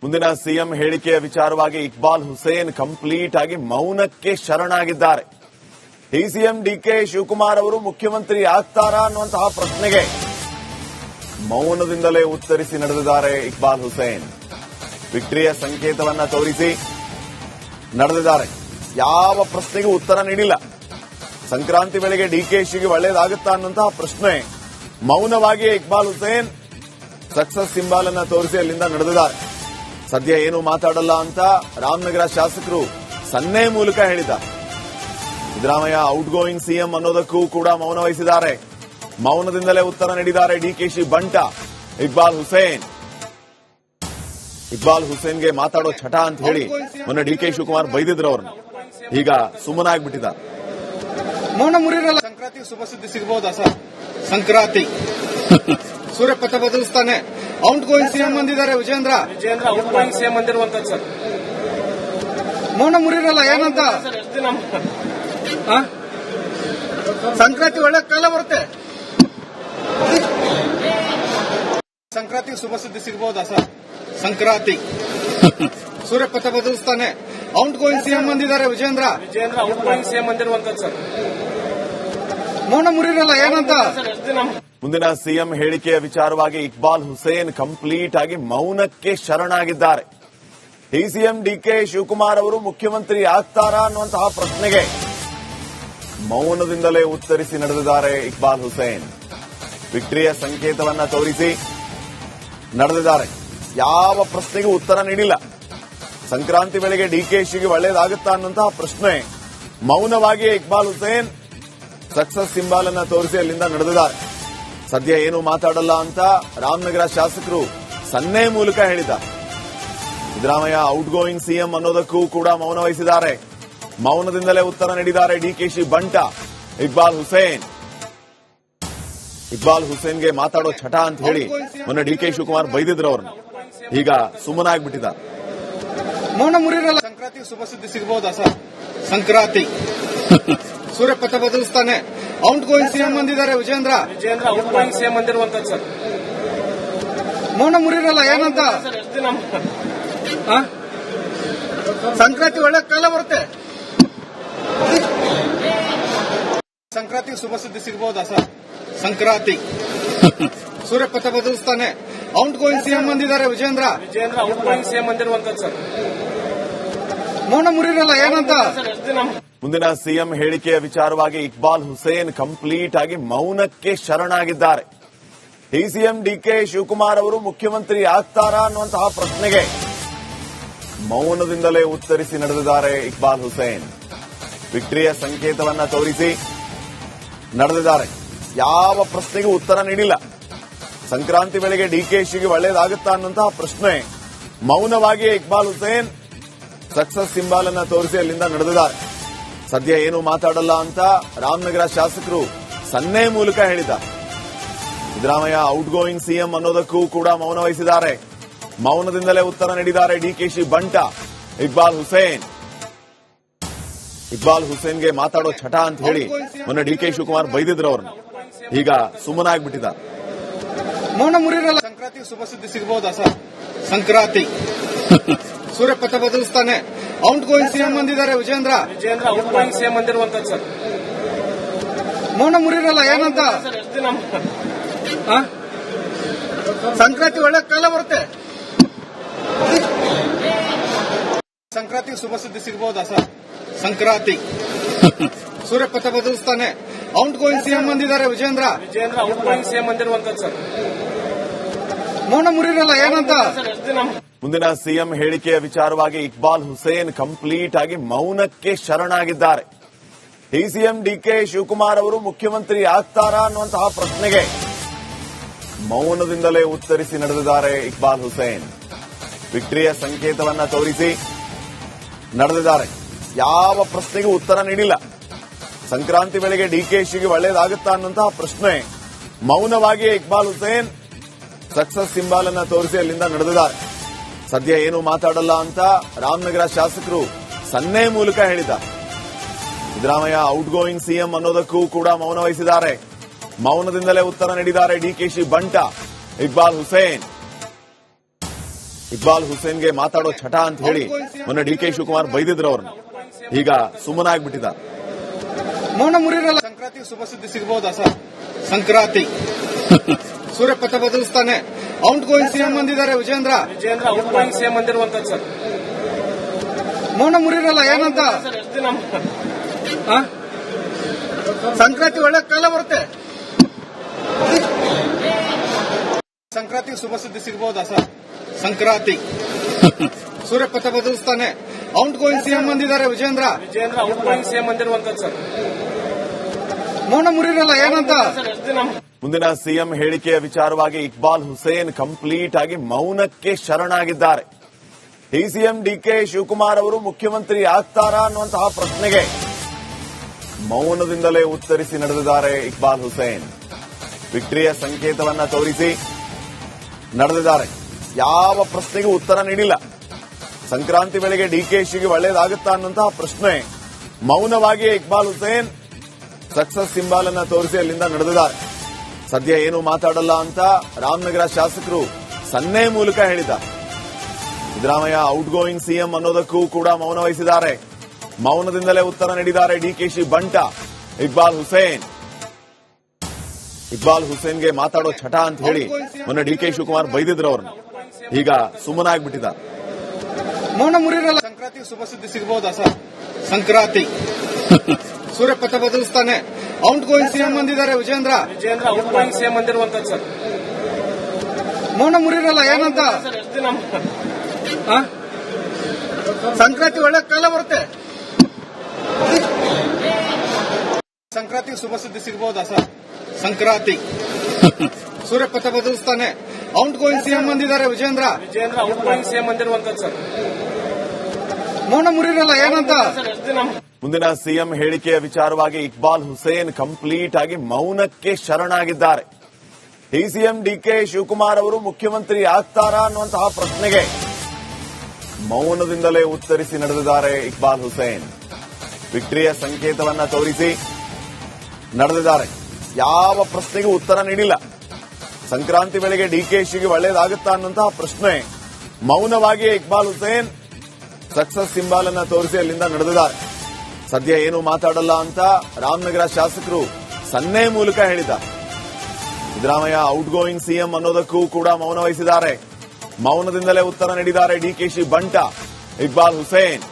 ಮುಂದಿನ ಸಿಎಂ ಹೇಳಿಕೆಯ ವಿಚಾರವಾಗಿ ಇಕ್ಬಾಲ್ ಹುಸೇನ್ ಕಂಪ್ಲೀಟ್ ಆಗಿ ಮೌನಕ್ಕೆ ಶರಣಾಗಿದ್ದಾರೆ. ಡಿಸಿಎಂ ಡಿಕೆ ಶಿವಕುಮಾರ್ ಅವರು ಮುಖ್ಯಮಂತ್ರಿ ಆಗ್ತಾರಾ ಅನ್ನುವಂತಹ ಪ್ರಶ್ನೆಗೆ ಮೌನದಿಂದಲೇ ಉತ್ತರಿಸಿ ನಡೆದಿದ್ದಾರೆ ಇಕ್ಬಾಲ್ ಹುಸೇನ್. ವಿಕ್ಟರಿಯ ಸಂಕೇತವನ್ನ ತೋರಿಸಿ ನಡೆದಿದ್ದಾರೆ. ಯಾವ ಪ್ರಶ್ನೆಗೂ ಉತ್ತರ ನೀಡಿಲ್ಲ. ಸಂಕ್ರಾಂತಿ ವೇಳೆಗೆ ಡಿಕೆಶಿಗೆ ಒಳ್ಳೆಯದಾಗುತ್ತಾ ಅನ್ನುವಂತಹ ಪ್ರಶ್ನೆ ಮೌನವಾಗಿ ಇಕ್ಬಾಲ್ ಹುಸೇನ್ ಸಕ್ಸಸ್ ಸಿಂಬಲ್ ಅನ್ನ ತೋರಿಸಿ ಅಲ್ಲಿಂದ ನಡೆದಿದ್ದಾರೆ. ಸದ್ಯ ಏನು ಮಾತಾಡಲ್ಲ ಅಂತ ರಾಮನಗರ ಶಾಸಕರು ಸನ್ನೆ ಮೂಲಕ ಹೇಳಿದ್ದಾರೆ. ಸಿದ್ದರಾಮಯ್ಯ ಔಟ್ ಗೋಯಿಂಗ್ ಸಿಎಂ ಅನ್ನೋದಕ್ಕೂ ಕೂಡ ಮೌನ ವಹಿಸಿದ್ದಾರೆ. ಮೌನದಿಂದಲೇ ಉತ್ತರ ನೀಡಿದ್ದಾರೆ ಡಿಕೆಶಿ ಬಂಟ ಇಕ್ಬಾಲ್ ಹುಸೇನ್. ಇಕ್ಬಾಲ್ ಹುಸೇನ್ಗೆ ಮಾತಾಡೋ ಚಟ ಅಂತ ಹೇಳಿ ಮೊನ್ನೆ ಡಿಕೆ ಶಿವಕುಮಾರ್ ಬೈದಿದ್ರು ಅವ್ರನ್ನ. ಈಗ ಸುಮ್ಮನಾಗ್ಬಿಟ್ಟಿದ್ದಾರೆ. ಮೌನ ಮುರಿರಲ್ಲ. ಸಂಕ್ರಾಂತಿ ಶುಭ ಸುದ್ದಿ ಸಿಗಬಹುದಾ ಸರ್? ಸಂಕ್ರಾಂತಿ ಸೂರ್ಯಪಥ ಬದಲಿಸ್ತಾನೆ. ಔಟ್ ಗೋಯಿಂಗ್ ಸಿಎಂ ಬಂದಿದ್ದಾರೆ ವಿಜೇಂದ್ರ ಔಟ್ ಗೋಯಿಂಗ್ ಸಿಎಂ ಬಂದಿರುವಂತದ್ದು ಸರ್. ಮೌನ ಮುರಿರಲ್ಲ. ಏನಂತ? ಸಂಕ್ರಾಂತಿ ಒಳ್ಳೆ ಕಾಲ ಬರುತ್ತೆ. ಸಂಕ್ರಾಂತಿ ಶುಭ ಸುದ್ದಿ ಸಿಗಬಹುದಾ ಸರ್? ಸಂಕ್ರಾಂತಿ ಸೂರ್ಯಪಥ ಬದಲಿಸ್ತಾನೆ. ಔಟ್ ಗೋಯಿಂಗ್ ಸಿಎಂ ಬಂದಿದ್ದಾರೆ ವಿಜೇಂದ್ರ ಔಟ್ ಗೋಯಿಂಗ್ ಸಿಎಂ ಬಂದಿರುವಂತದ್ದು ಸರ್. ಮೌನ ಮುರಿರಲ್ಲ. ಏನಂತ? ಮುಂದಿನ ಸಿಎಂ ಹೇಳಿಕೆಯ ವಿಚಾರವಾಗಿ ಇಕ್ಬಾಲ್ ಹುಸೇನ್ ಕಂಪ್ಲೀಟ್ ಆಗಿ ಮೌನಕ್ಕೆ ಶರಣಾಗಿದ್ದಾರೆ. ಡಿಸಿಎಂ ಡಿಕೆ ಶಿವಕುಮಾರ್ ಅವರು ಮುಖ್ಯಮಂತ್ರಿ ಆಗ್ತಾರಾ ಅನ್ನುವಂತಹ ಪ್ರಶ್ನೆಗೆ ಮೌನದಿಂದಲೇ ಉತ್ತರಿಸಿ ನಡೆದಿದ್ದಾರೆ ಇಕ್ಬಾಲ್ ಹುಸೇನ್. ವಿಕ್ಟರಿಯ ಸಂಕೇತವನ್ನ ತೋರಿಸಿ ನಡೆದಿದ್ದಾರೆ. ಯಾವ ಪ್ರಶ್ನೆಗೂ ಉತ್ತರ ನೀಡಿಲ್ಲ. ಸಂಕ್ರಾಂತಿ ವೇಳೆಗೆ ಡಿಕೆಶಿಗೆ ಒಳ್ಳೆಯದಾಗುತ್ತಾ ಅನ್ನುವಂತಹ ಪ್ರಶ್ನೆ ಮೌನವಾಗಿ ಇಕ್ಬಾಲ್ ಹುಸೇನ್ ಸಕ್ಸಸ್ ಸಿಂಬಲ್ ಅನ್ನ ತೋರಿಸಿ ಅಲ್ಲಿಂದ ನಡೆದಿದ್ದಾರೆ. ಸದ್ಯ ಏನು ಮಾತಾಡಲ್ಲ ಅಂತ ರಾಮನಗರ ಶಾಸಕರು ಸನ್ನೆ ಮೂಲಕ ಹೇಳಿದ್ದಾರೆ. ಸಿದ್ದರಾಮಯ್ಯ ಔಟ್ ಗೋಯಿಂಗ್ ಸಿಎಂ ಅನ್ನೋದಕ್ಕೂ ಕೂಡ ಮೌನ ವಹಿಸಿದ್ದಾರೆ. ಮೌನದಿಂದಲೇ ಉತ್ತರ ನೀಡಿದ್ದಾರೆ ಡಿಕೆಶಿ ಬಂಟ ಇಕ್ಬಾಲ್ ಹುಸೇನ್. ಇಕ್ಬಾಲ್ ಹುಸೇನ್ಗೆ ಮಾತಾಡೋ ಚಟ ಅಂತ ಹೇಳಿ ಮೊನ್ನೆ ಡಿಕೆ ಶಿವಕುಮಾರ್ ಬೈದಿದ್ರು ಅವ್ರನ್ನ. ಈಗ ಸುಮ್ಮನಾಗ್ಬಿಟ್ಟಿದ್ದಾರೆ. ಮೌನ ಮುರಿರಲ್ಲ. ಸಂಕ್ರಾಂತಿ ಶುಭ ಸುದ್ದಿ ಸಿಗಬಹುದಾ ಸರ್? ಸಂಕ್ರಾಂತಿ ಸೂರ್ಯಪಥ ಬದಲಿಸ್ತಾನೆ. ಔಟ್ ಗೋಯಿಂಗ್ ಸಿಎಂ ಬಂದಿದ್ದಾರೆ ವಿಜೇಂದ್ರ ಔಟ್ ಗೋಯಿಂಗ್ ಸಿಎಂ ಬಂದಿರುವಂತದ್ದು ಸರ್. ಮೌನ ಮುರಿರಲ್ಲ. ಏನಂತ? ಸಂಕ್ರಾಂತಿ ಒಳ್ಳೆ ಕಾಲ ಬರುತ್ತೆ. ಸಂಕ್ರಾಂತಿ ಶುಭ ಸುದ್ದಿ ಸಿಗಬಹುದಾ ಸರ್? ಸಂಕ್ರಾಂತಿ ಸೂರ್ಯಪಥ ಬದಲಿಸ್ತಾನೆ. ಔಟ್ ಗೋಯಿಂಗ್ ಸಿಎಂ ಬಂದಿದ್ದಾರೆ ವಿಜೇಂದ್ರ ಔಟ್ ಗೋಯಿಂಗ್ ಸಿಎಂ ಬಂದಿರುವಂತದ್ದು ಸರ್. ಮೌನ ಮುರಿರಲ್ಲ. ಏನಂತ? ಮುಂದಿನ ಸಿಎಂ ಹೇಳಿಕೆಯ ವಿಚಾರವಾಗಿ ಇಕ್ಬಾಲ್ ಹುಸೇನ್ ಕಂಪ್ಲೀಟ್ ಆಗಿ ಮೌನಕ್ಕೆ ಶರಣಾಗಿದ್ದಾರೆ. ಡಿಸಿಎಂ ಡಿಕೆ ಶಿವಕುಮಾರ್ ಅವರು ಮುಖ್ಯಮಂತ್ರಿ ಆಗ್ತಾರಾ ಅನ್ನುವಂತಹ ಪ್ರಶ್ನೆಗೆ ಮೌನದಿಂದಲೇ ಉತ್ತರಿಸಿ ನಡೆದಿದ್ದಾರೆ ಇಕ್ಬಾಲ್ ಹುಸೇನ್. ವಿಕ್ಟರಿಯ ಸಂಕೇತವನ್ನ ತೋರಿಸಿ ನಡೆದಿದ್ದಾರೆ. ಯಾವ ಪ್ರಶ್ನೆಗೂ ಉತ್ತರ ನೀಡಿಲ್ಲ. ಸಂಕ್ರಾಂತಿ ವೇಳೆಗೆ ಡಿಕೆಶಿಗೆ ಒಳ್ಳೆಯದಾಗುತ್ತಾ ಅನ್ನುವಂತಹ ಪ್ರಶ್ನೆ ಮೌನವಾಗಿ ಇಕ್ಬಾಲ್ ಹುಸೇನ್ ಸಕ್ಸಸ್ ಸಿಂಬಲ್ ಅನ್ನ ತೋರಿಸಿ ಅಲ್ಲಿಂದ ನಡೆದಿದ್ದಾರೆ. ಸದ್ಯ ಏನು ಮಾತಾಡಲ್ಲ ಅಂತ ರಾಮನಗರ ಶಾಸಕರು ಸನ್ನೆ ಮೂಲಕ ಹೇಳಿದ್ದಾರೆ. ಸಿದ್ದರಾಮಯ್ಯ ಔಟ್ ಗೋಯಿಂಗ್ ಸಿಎಂ ಅನ್ನೋದಕ್ಕೂ ಕೂಡ ಮೌನ ವಹಿಸಿದ್ದಾರೆ. ಮೌನದಿಂದಲೇ ಉತ್ತರ ನೀಡಿದ್ದಾರೆ ಡಿಕೆಶಿ ಬಂಟ ಇಕ್ಬಾಲ್ ಹುಸೇನ್. ಇಕ್ಬಾಲ್ ಹುಸೇನ್ಗೆ ಮಾತಾಡೋ ಚಟ ಅಂತ ಹೇಳಿ ಮೊನ್ನೆ ಡಿಕೆ ಶಿವಕುಮಾರ್ ಬೈದಿದ್ರು ಅವ್ರನ್ನ. ಈಗ ಸುಮ್ಮನಾಗ್ಬಿಟ್ಟಿದ್ದಾರೆ. ಮೌನ ಮುರಿರಲ್ಲ. ಸಂಕ್ರಾಂತಿ ಶುಭ ಸುದ್ದಿ ಸಿಗಬಹುದಾ ಸರ್? ಸಂಕ್ರಾಂತಿ ಸೂರ್ಯಪಥ ಬದಲಿಸ್ತಾನೆ. ಔಟ್ ಗೋಯಿಂಗ್ ಸಿಎಂ ಬಂದಿದ್ದಾರೆ ವಿಜೇಂದ್ರ ಔಟ್ ಗೋಯಿಂಗ್ ಸಿಎಂ ಬಂದಿರುವಂತದ್ದು ಸರ್. ಮೌನ ಮುರಿರಲ್ಲ. ಏನಂತ? ಸಂಕ್ರಾಂತಿ ಒಳ್ಳೆ ಕಾಲ ಬರುತ್ತೆ. ಸಂಕ್ರಾಂತಿ ಶುಭ ಸುದ್ದಿ ಸಿಗಬಹುದಾ ಸರ್? ಸಂಕ್ರಾಂತಿ ಸೂರ್ಯಪಥ ಬದಲಿಸ್ತಾನೆ. ಔಟ್ ಗೋಯಿಂಗ್ ಸಿಎಂ ಬಂದಿದ್ದಾರೆ ವಿಜೇಂದ್ರ ಔಟ್ ಗೋಯಿಂಗ್ ಸಿಎಂ ಬಂದಿರುವಂತದ್ದು ಸರ್. ಮೌನ ಮುರಿರಲ್ಲ. ಏನಂತ? ಮುಂದಿನ ಸಿಎಂ ಹೇಳಿಕೆಯ ವಿಚಾರವಾಗಿ ಇಕ್ಬಾಲ್ ಹುಸೇನ್ ಕಂಪ್ಲೀಟ್ ಆಗಿ ಮೌನಕ್ಕೆ ಶರಣಾಗಿದ್ದಾರೆ. ಡಿಸಿಎಂ ಡಿಕೆ ಶಿವಕುಮಾರ್ ಅವರು ಮುಖ್ಯಮಂತ್ರಿ ಆಗ್ತಾರಾ ಅನ್ನುವಂತಹ ಪ್ರಶ್ನೆಗೆ ಮೌನದಿಂದಲೇ ಉತ್ತರಿಸಿ ನಡೆದಿದ್ದಾರೆ ಇಕ್ಬಾಲ್ ಹುಸೇನ್. ವಿಕ್ಟರಿಯ ಸಂಕೇತವನ್ನ ತೋರಿಸಿ ನಡೆದಿದ್ದಾರೆ. ಯಾವ ಪ್ರಶ್ನೆಗೂ ಉತ್ತರ ನೀಡಿಲ್ಲ. ಸಂಕ್ರಾಂತಿ ವೇಳೆಗೆ ಡಿಕೆಶಿಗೆ ಒಳ್ಳೆಯದಾಗುತ್ತಾ ಅನ್ನುವಂತಹ ಪ್ರಶ್ನೆ ಮೌನವಾಗಿ ಇಕ್ಬಾಲ್ ಹುಸೇನ್ ಸಕ್ಸಸ್ ಸಿಂಬಲ್ ಅನ್ನ ತೋರಿಸಿ ಅಲ್ಲಿಂದ ನಡೆದಿದ್ದಾರೆ. ಸದ್ಯ ಏನು ಮಾತಾಡಲ್ಲ ಅಂತ ರಾಮನಗರ ಶಾಸಕರು ಸನ್ನೆ ಮೂಲಕ ಹೇಳಿದ್ದಾರೆ. ಸಿದ್ದರಾಮಯ್ಯ ಔಟ್ ಗೋಯಿಂಗ್ ಸಿಎಂ ಅನ್ನೋದಕ್ಕೂ ಕೂಡ ಮೌನ ವಹಿಸಿದ್ದಾರೆ. ಮೌನದಿಂದಲೇ ಉತ್ತರ ನೀಡಿದ್ದಾರೆ ಡಿಕೆಶಿ ಬಂಟ ಇಕ್ಬಾಲ್ ಹುಸೇನ್. ಇಕ್ಬಾಲ್ ಹುಸೇನ್ಗೆ ಮಾತಾಡೋ ಚಟ ಅಂತ ಹೇಳಿ ಮೊನ್ನೆ ಡಿಕೆ ಶಿವಕುಮಾರ್ ಬೈದಿದ್ರು ಅವ್ರನ್ನ. ಈಗ ಸುಮ್ಮನಾಗ್ಬಿಟ್ಟಿದ್ದಾರೆ. ಮೌನ ಮುರಿರಲ್ಲ. ಸಂಕ್ರಾಂತಿ ಶುಭ ಸುದ್ದಿ ಸಿಗಬಹುದಾ ಸರ್? ಸಂಕ್ರಾಂತಿ ಸೂರ್ಯಪಥ ಬದಲಿಸ್ತಾನೆ. ಔಟ್ ಗೋಯಿಂಗ್ ಸಿಎಂ ಬಂದಿದ್ದಾರೆ ವಿಜೇಂದ್ರ. ಔಟ್ ಗೋಯಿಂಗ್ ಸಿಎಂ ಬಂದಿರುವಂತದ್ದು ಸರ್. ಮೌನ ಮುರಿರಲ್ಲ. ಏನಂತ? ಸಂಕ್ರಾಂತಿ ಒಳ್ಳೆ ಕಾಲ ಬರುತ್ತೆ. ಸಂಕ್ರಾಂತಿ ಶುಭ ಸುದ್ದಿ ಸಿಗಬಹುದಾ ಸರ್? ಸಂಕ್ರಾಂತಿ ಸೂರ್ಯಪಥ ಬದಲಿಸ್ತಾನೆ. ಔಟ್ ಗೋಯಿಂಗ್ ಸಿಎಂ ಬಂದಿದ್ದಾರೆ ವಿಜೇಂದ್ರ. ಔಟ್ ಗೋಯಿಂಗ್ ಸಿಎಂ ಬಂದಿರುವಂತದ್ದು ಸರ್. ಮೌನ ಮುರಿರಲ್ಲ. ಏನಂತ? ಮುಂದಿನ ಸಿಎಂ ಹೇಳಿಕೆಯ ವಿಚಾರವಾಗಿ ಇಕ್ಬಾಲ್ ಹುಸೇನ್ ಕಂಪ್ಲೀಟ್ ಆಗಿ ಮೌನಕ್ಕೆ ಶರಣಾಗಿದ್ದಾರೆ. ಡಿಸಿಎಂ ಡಿಕೆ ಶಿವಕುಮಾರ್ ಅವರು ಮುಖ್ಯಮಂತ್ರಿ ಆಗ್ತಾರಾ ಅನ್ನುವಂತಹ ಪ್ರಶ್ನೆಗೆ ಮೌನದಿಂದಲೇ ಉತ್ತರಿಸಿ ನಡೆದಿದ್ದಾರೆ ಇಕ್ಬಾಲ್ ಹುಸೇನ್. ವಿಕ್ಟರಿಯ ಸಂಕೇತವನ್ನ ತೋರಿಸಿ ನಡೆದಿದ್ದಾರೆ. ಯಾವ ಪ್ರಶ್ನೆಗೂ ಉತ್ತರ ನೀಡಿಲ್ಲ. ಸಂಕ್ರಾಂತಿ ವೇಳೆಗೆ ಡಿಕೆಶಿಗೆ ಒಳ್ಳೇದಾಗುತ್ತಾ ಅನ್ನುವಂತಹ ಪ್ರಶ್ನೆ ಮೌನವಾಗಿ ಇಕ್ಬಾಲ್ ಹುಸೇನ್ ಸಕ್ಸಸ್ ಸಿಂಬಲ್ ಅನ್ನ ತೋರಿಸಿ ಅಲ್ಲಿಂದ ನಡೆದಿದ್ದಾರೆ. ಸದ್ಯ ಏನು ಮಾತಾಡಲ್ಲ ಅಂತ ರಾಮನಗರ ಶಾಸಕರು ಸನ್ನೆ ಮೂಲಕ ಹೇಳಿದ್ದಾರೆ. ಸಿದ್ದರಾಮಯ್ಯ ಔಟ್ ಗೋಯಿಂಗ್ ಸಿಎಂ ಅನ್ನೋದಕ್ಕೂ ಕೂಡ ಮೌನ ವಹಿಸಿದ್ದಾರೆ. ಮೌನದಿಂದಲೇ ಉತ್ತರ ನೀಡಿದ್ದಾರೆ ಡಿಕೆಶಿ ಬಂಟ ಇಕ್ಬಾಲ್ ಹುಸೇನ್. ಇಕ್ಬಾಲ್ ಹುಸೇನ್ಗೆ ಮಾತಾಡೋ ಚಟ ಅಂತ ಹೇಳಿ ಮೊನ್ನೆ ಡಿಕೆ ಶಿವಕುಮಾರ್ ಬೈದಿದ್ರು ಅವ್ರನ್ನ. ಈಗ ಸುಮ್ಮನಾಗ್ಬಿಟ್ಟಿದ್ದಾರೆ. ಮೌನ ಮುರಿರಲ್ಲ. ಸಂಕ್ರಾಂತಿ ಶುಭ ಸುದ್ದಿ ಸಿಗಬಹುದಾ ಸರ್? ಸಂಕ್ರಾಂತಿ ಸೂರ್ಯಪಥ ಬದಲಿಸ್ತಾನೆ. ಔಟ್ ಗೋಯಿಂಗ್ ಸಿಎಂ ಬಂದಿದ್ದಾರೆ ವಿಜೇಂದ್ರ. ಔಟ್ ಗೋಯಿಂಗ್ ಸಿಎಂ ಬಂದಿರುವಂತದ್ದು ಸರ್. ಮೌನ ಮುರಿರಲ್ಲ. ಏನಂತ? ಸಂಕ್ರಾಂತಿ ಒಳ್ಳೆ ಕಾಲ ಬರುತ್ತೆ. ಸಂಕ್ರಾಂತಿ ಶುಭ ಸುದ್ದಿ ಸಿಗಬಹುದಾ ಸರ್? ಸಂಕ್ರಾಂತಿ ಸೂರ್ಯಪಥ ಬದಲಿಸ್ತಾನೆ. ಔಟ್ ಗೋಯಿಂಗ್ ಸಿಎಂ ಬಂದಿದ್ದಾರೆ ವಿಜೇಂದ್ರ. ಔಟ್ ಗೋಯಿಂಗ್ ಸಿಎಂ ಬಂದಿರುವಂತದ್ದು ಸರ್. ಮೌನ ಮುರಿರಲ್ಲ. ಏನಂತ? ಮುಂದಿನ ಸಿಎಂ ಹೇಳಿಕೆಯ ವಿಚಾರವಾಗಿ ಇಕ್ಬಾಲ್ ಹುಸೇನ್ ಕಂಪ್ಲೀಟ್ ಆಗಿ ಮೌನಕ್ಕೆ ಶರಣಾಗಿದ್ದಾರೆ. ಡಿಸಿಎಂ ಡಿಕೆ ಶಿವಕುಮಾರ್ ಅವರು ಮುಖ್ಯಮಂತ್ರಿ ಆಗ್ತಾರಾ ಅನ್ನುವಂತಹ ಪ್ರಶ್ನೆಗೆ ಮೌನದಿಂದಲೇ ಉತ್ತರಿಸಿ ನಡೆದಿದ್ದಾರೆ ಇಕ್ಬಾಲ್ ಹುಸೇನ್. ವಿಕ್ಟರಿಯ ಸಂಕೇತವನ್ನ ತೋರಿಸಿ ನಡೆದಿದ್ದಾರೆ. ಯಾವ ಪ್ರಶ್ನೆಗೂ ಉತ್ತರ ನೀಡಿಲ್ಲ. ಸಂಕ್ರಾಂತಿ ವೇಳೆಗೆ ಡಿಕೆಶಿಗೆ ಒಳ್ಳೇದಾಗುತ್ತಾ ಅನ್ನುವಂತಹ ಪ್ರಶ್ನೆ ಮೌನವಾಗಿ ಇಕ್ಬಾಲ್ ಹುಸೇನ್ ಸಕ್ಸಸ್ ಸಿಂಬಲ್ ಅನ್ನ ತೋರಿಸಿ ಅಲ್ಲಿಂದ ನಡೆದಿದ್ದಾರೆ. ಸದ್ಯ ಏನು ಮಾತಾಡಲ್ಲ ಅಂತ ರಾಮನಗರ ಶಾಸಕರು ಸನ್ನೆ ಮೂಲಕ ಹೇಳಿದ್ದಾರೆ. ಸಿದ್ದರಾಮಯ್ಯ ಔಟ್ ಗೋಯಿಂಗ್ ಸಿಎಂ ಅನ್ನೋದಕ್ಕೂ ಕೂಡ ಮೌನ ವಹಿಸಿದ್ದಾರೆ. ಮೌನದಿಂದಲೇ ಉತ್ತರ ನೀಡಿದ್ದಾರೆ ಡಿಕೆಶಿ ಬಂಟ ಇಕ್ಬಾಲ್ ಹುಸೇನ್.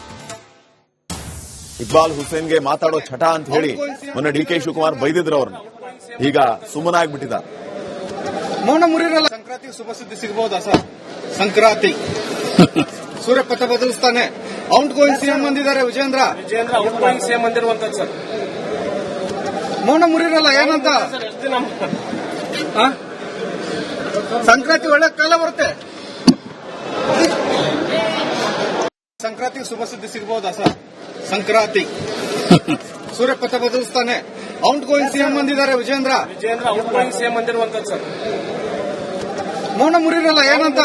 ಇಕ್ಬಾಲ್ ಹುಸೇನ್ಗೆ ಮಾತಾಡೋ ಚಟ ಅಂತ ಹೇಳಿ ಮೊನ್ನೆ ಡಿಕೆ ಶಿವಕುಮಾರ್ ಬೈದಿದ್ರು ಅವ್ರನ್ನ. ಈಗ ಸುಮ್ಮನಾಗ್ಬಿಟ್ಟಿದ್ದಾರೆ. ಮೌನ ಮುರಿರಲ್ಲ. ಸಂಕ್ರಾಂತಿ ಶುಭ ಸುದ್ದಿ ಸಿಗಬಹುದಾ ಸರ್? ಸಂಕ್ರಾಂತಿ ಸೂರ್ಯಪಥ ಬದಲಿಸ್ತಾನೆ. ಔಟ್ ಗೋಯಿಂಗ್ ಸಿಎಂ ಬಂದಿದ್ದಾರೆ ವಿಜೇಂದ್ರ. ಔಟ್ ಗೋಯಿಂಗ್ ಸಿಎಂ ಬಂದಿರುವಂತದ್ದು ಸರ್. ಮೌನ ಮುರಿರಲ್ಲ. ಏನಂತ? ಸಂಕ್ರಾಂತಿ ಒಳ್ಳೆ ಕಾಲ ಬರುತ್ತೆ. ಸಂಕ್ರಾಂತಿ ಶುಭ ಸುದ್ದಿ ಸಿಗಬಹುದಾ ಸರ್? ಸಂಕ್ರಾಂತಿ ಸೂರ್ಯಪಥ ಬದಲಿಸ್ತಾನೆ. ಔಟ್ ಗೋಯಿಂಗ್ ಸಿಎಂ ಬಂದಿದ್ದಾರೆ ವಿಜೇಂದ್ರ. ಔಟ್ ಗೋಯಿಂಗ್ ಸಿಎಂ ಬಂದಿರುವಂತದ್ದು ಸರ್. ಮೌನ ಮುರಿರಲ್ಲ. ಏನಂತ?